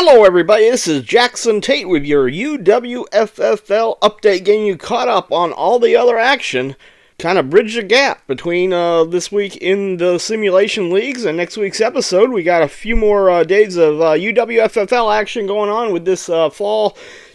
Hello everybody, this is Jackson Tate with your UWFFL update, getting you caught up on all the other action. Kind of bridge the gap between this week in the simulation leagues and next week's episode. We got a few more days of UWFFL action going on with this fall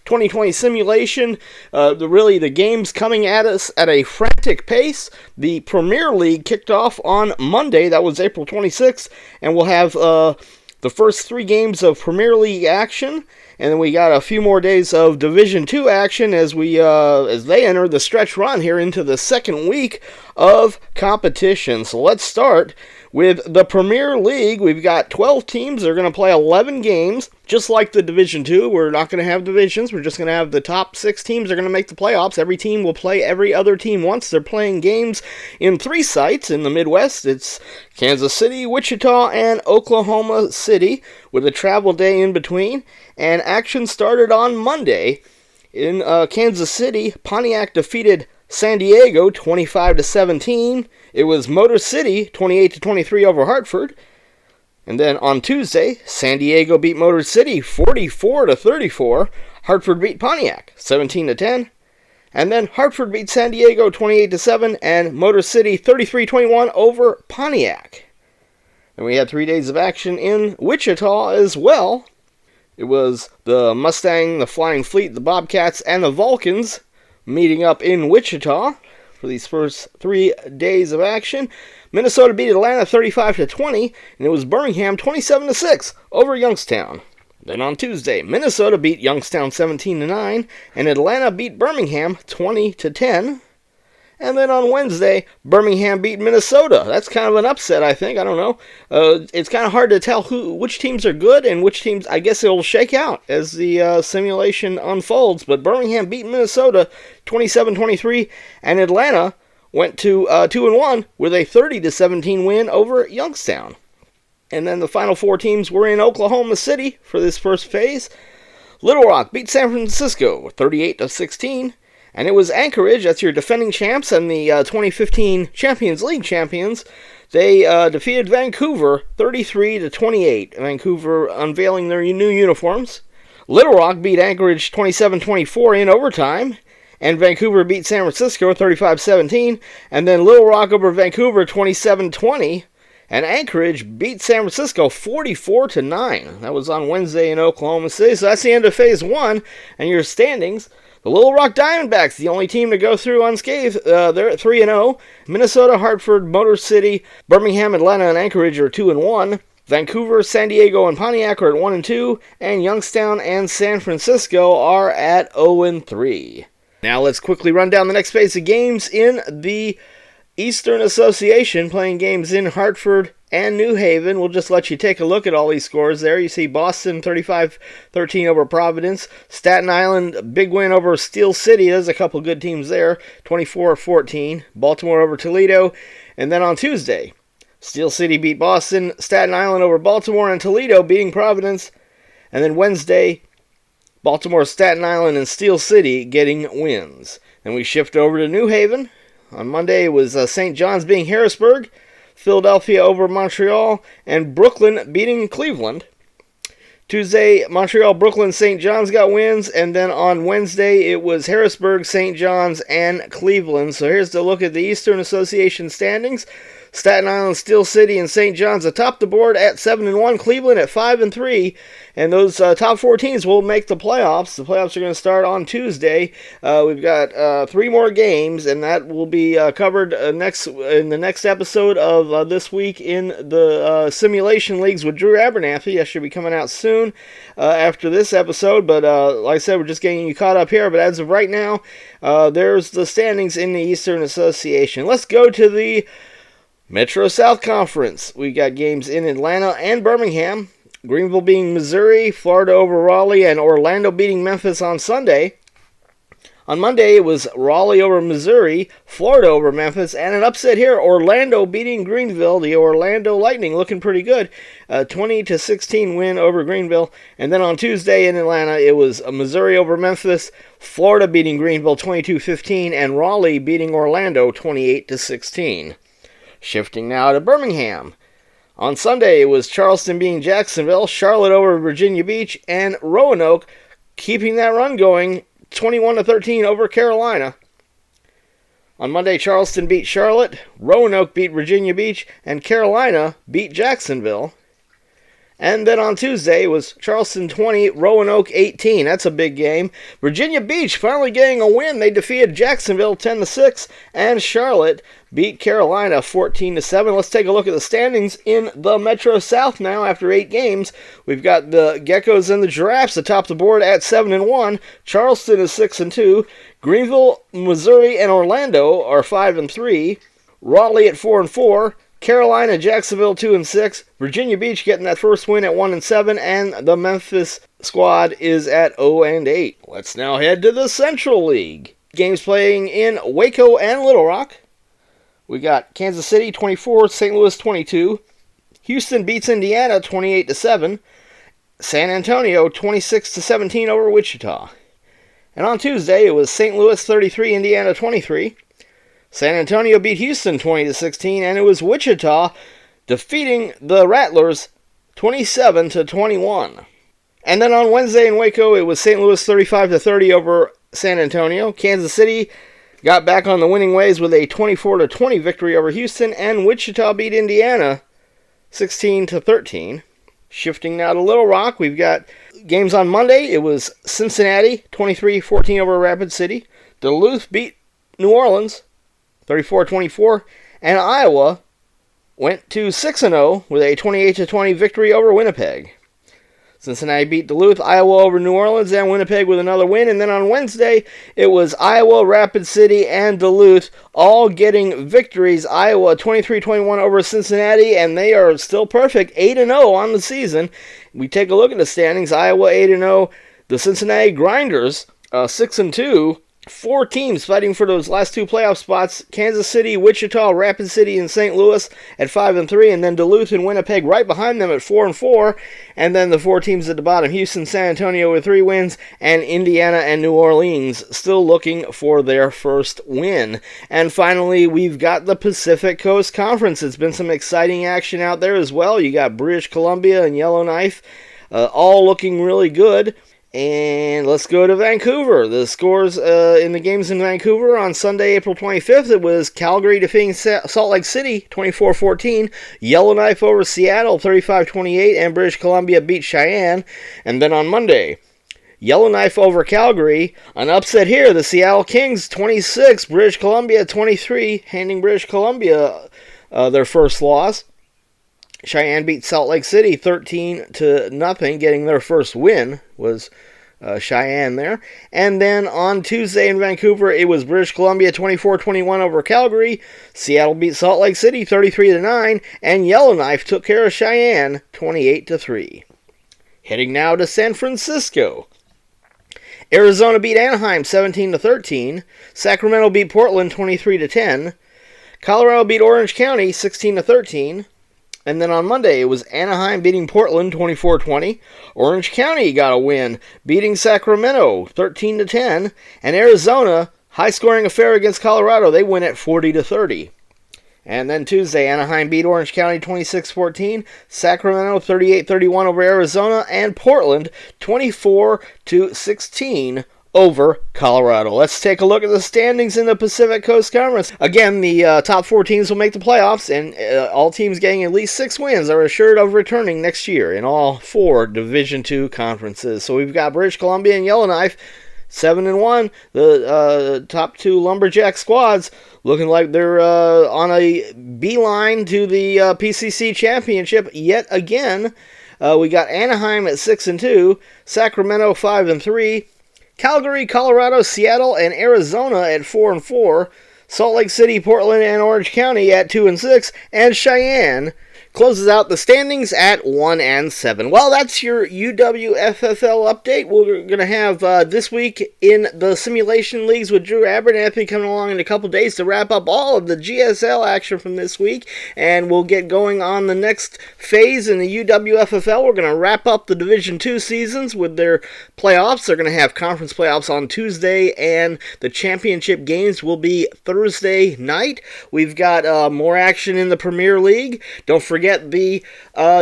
2020 simulation. The games coming at us at a frantic pace. The Premier League kicked off on Monday, that was April 26th, and we'll have the first 3 games of Premier League action, and then we got a few more days of Division 2 action as they enter the stretch run here into the second week of competition. So let's start with the Premier League. We've got 12 teams. They're going to play 11 games, just like the Division 2. We're not going to have divisions. We're just going to have the top 6 teams that are going to make the playoffs. Every team will play every other team once. They're playing games in 3 sites in the Midwest. It's Kansas City, Wichita, and Oklahoma City, with a travel day in between. And action started on Monday in Kansas City. Pontiac defeated San Diego 25-17. It was Motor City 28-23 over Hartford. And then on Tuesday, San Diego beat Motor City 44-34. Hartford beat Pontiac 17-10. And then Hartford beat San Diego 28-7 and Motor City 33-21 over Pontiac. And we had 3 days of action in Wichita as well. It was the Mustang, the Flying Fleet, the Bobcats, and the Vulcans meeting up in Wichita for these first 3 days of action. Minnesota beat Atlanta 35-20, and it was Birmingham 27-6 over Youngstown. Then on Tuesday, Minnesota beat Youngstown 17-9, and Atlanta beat Birmingham 20-10. And then on Wednesday, Birmingham beat Minnesota. That's kind of an upset, I think. I don't know. It's kind of hard to tell which teams are good and which teams, I guess it'll shake out as the simulation unfolds. But Birmingham beat Minnesota 27-23, and Atlanta went to 2-1 with a 30-17 win over Youngstown. And then the final 4 teams were in Oklahoma City for this first phase. Little Rock beat San Francisco 38-16. And it was Anchorage, that's your defending champs and the 2015 Champions League champions. They defeated Vancouver 33-28. Vancouver unveiling their new uniforms. Little Rock beat Anchorage 27-24 in overtime. And Vancouver beat San Francisco 35-17. And then Little Rock over Vancouver 27-20. And Anchorage beat San Francisco 44-9. That was on Wednesday in Oklahoma City. So that's the end of Phase 1. And your standings: the Little Rock Diamondbacks, the only team to go through unscathed. They're at 3-0. Minnesota, Hartford, Motor City, Birmingham, Atlanta, and Anchorage are 2-1. Vancouver, San Diego, and Pontiac are at 1-2. And Youngstown and San Francisco are at 0-3. Now let's quickly run down the next phase of games in the Eastern Association, playing games in Hartford and New Haven. We'll just let you take a look at all these scores there. You see Boston 35-13 over Providence. Staten Island, big win over Steel City. There's a couple good teams there, 24-14. Baltimore over Toledo. And then on Tuesday, Steel City beat Boston, Staten Island over Baltimore, and Toledo beating Providence. And then Wednesday, Baltimore, Staten Island, and Steel City getting wins. Then we shift over to New Haven. On Monday, it was St. John's beating Harrisburg, Philadelphia over Montreal, and Brooklyn beating Cleveland. Tuesday, Montreal, Brooklyn, St. John's got wins, and then on Wednesday, it was Harrisburg, St. John's, and Cleveland. So here's the look at the Eastern Association standings. Staten Island, Steel City, and St. John's atop the board at 7-1. Cleveland at 5-3. And those top 4 teams will make the playoffs. The playoffs are going to start on Tuesday. We've got 3 more games, and that will be covered in the next episode of This Week in the Simulation Leagues with Drew Abernathy. That should be coming out soon after this episode. But like I said, we're just getting you caught up here. But as of right now, there's the standings in the Eastern Association. Let's go to the Metro South Conference. We got games in Atlanta and Birmingham. Greenville beating Missouri, Florida over Raleigh, and Orlando beating Memphis on Sunday. On Monday, it was Raleigh over Missouri, Florida over Memphis, and an upset here, Orlando beating Greenville. The Orlando Lightning looking pretty good. 20-16 win over Greenville. And then on Tuesday in Atlanta, it was Missouri over Memphis, Florida beating Greenville 22-15, and Raleigh beating Orlando 28-16. Shifting now to Birmingham. On Sunday, it was Charleston beating Jacksonville, Charlotte over Virginia Beach, and Roanoke keeping that run going, 21-13 over Carolina. On Monday, Charleston beat Charlotte, Roanoke beat Virginia Beach, and Carolina beat Jacksonville. And then on Tuesday, it was Charleston 20, Roanoke 18. That's a big game. Virginia Beach finally getting a win. They defeated Jacksonville 10-6, and Charlotte beat Carolina 14-7. Let's take a look at the standings in the Metro South now after 8 games. We've got the Geckos and the Giraffes atop the board at 7-1. Charleston is 6-2. Greenville, Missouri, and Orlando are 5-3. Raleigh at 4-4. Carolina, Jacksonville 2-6, Virginia Beach getting that first win at 1-7, and the Memphis squad is at 0-8. Let's now head to the Central League. Games playing in Waco and Little Rock. We got Kansas City 24, St. Louis 22. Houston beats Indiana 28-7. San Antonio 26-17 over Wichita. And on Tuesday it was St. Louis 33, Indiana 23. San Antonio beat Houston 20-16, and it was Wichita defeating the Rattlers 27-21. And then on Wednesday in Waco, it was St. Louis 35-30 over San Antonio. Kansas City got back on the winning ways with a 24-20 victory over Houston, and Wichita beat Indiana 16-13. Shifting now to Little Rock, we've got games on Monday. It was Cincinnati 23-14 over Rapid City. Duluth beat New Orleans 34-24, and Iowa went to 6-0 with a 28-20 victory over Winnipeg. Cincinnati beat Duluth, Iowa over New Orleans, and Winnipeg with another win. And then on Wednesday, it was Iowa, Rapid City, and Duluth all getting victories. Iowa 23-21 over Cincinnati, and they are still perfect, 8-0 on the season. We take a look at the standings. Iowa 8-0, the Cincinnati Grinders 6-2. 4 teams fighting for those last 2 playoff spots. Kansas City, Wichita, Rapid City, and St. Louis at 5-3, and then Duluth and Winnipeg right behind them at 4-4. And then the 4 teams at the bottom, Houston, San Antonio with 3 wins, and Indiana and New Orleans still looking for their first win. And finally, we've got the Pacific Coast Conference. It's been some exciting action out there as well. You got British Columbia and Yellowknife all looking really good. And let's go to Vancouver. The scores in the games in Vancouver on Sunday, April 25th, it was Calgary defeating Salt Lake City 24-14, Yellowknife over Seattle 35-28, and British Columbia beat Cheyenne. And then on Monday, Yellowknife over Calgary, an upset here, the Seattle Kings 26, British Columbia 23, handing British Columbia their first loss. Cheyenne beat Salt Lake City 13-0, getting their first win was Cheyenne there. And then on Tuesday in Vancouver, it was British Columbia 24-21 over Calgary. Seattle beat Salt Lake City 33-9, and Yellowknife took care of Cheyenne 28-3. Heading now to San Francisco. Arizona beat Anaheim 17-13. Sacramento beat Portland 23-10. Colorado beat Orange County 16-13. And then on Monday, it was Anaheim beating Portland 24-20. Orange County got a win, beating Sacramento 13-10. And Arizona, high-scoring affair against Colorado, they win at 40-30. And then Tuesday, Anaheim beat Orange County 26-14. Sacramento 38-31 over Arizona. And Portland 24-16 over Colorado. Let's take a look at the standings in the Pacific Coast Conference. Again, the top 4 teams will make the playoffs, and all teams getting at least 6 wins are assured of returning next year in all 4 Division II conferences. So we've got British Columbia and Yellowknife 7-1. The top 2 Lumberjack squads looking like they're on a beeline to the PCC championship yet again. We got Anaheim at 6-2, Sacramento 5-3. Calgary, Colorado, Seattle, and Arizona at 4-4. Salt Lake City, Portland, and Orange County at 2-6. And Cheyenne closes out the standings at 1-7. Well, that's your UWFFL update. We're going to have this week in the simulation leagues with Drew Abernathy coming along in a couple days to wrap up all of the GSL action from this week, and we'll get going on the next phase in the UWFFL. We're going to wrap up the Division II seasons with their playoffs. They're going to have conference playoffs on Tuesday, and the championship games will be Thursday night. We've got more action in the Premier League. Don't forget forget the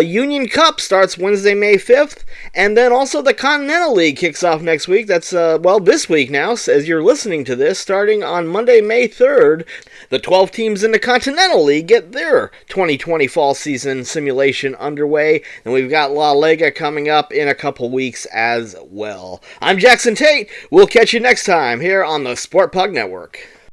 Union Cup starts Wednesday, May 5th, and then also the Continental League kicks off next week. That's, this week now, as you're listening to this, starting on Monday, May 3rd. The 12 teams in the Continental League get their 2020 fall season simulation underway, and we've got La Liga coming up in a couple weeks as well. I'm Jackson Tate. We'll catch you next time here on the Sport Pug Network.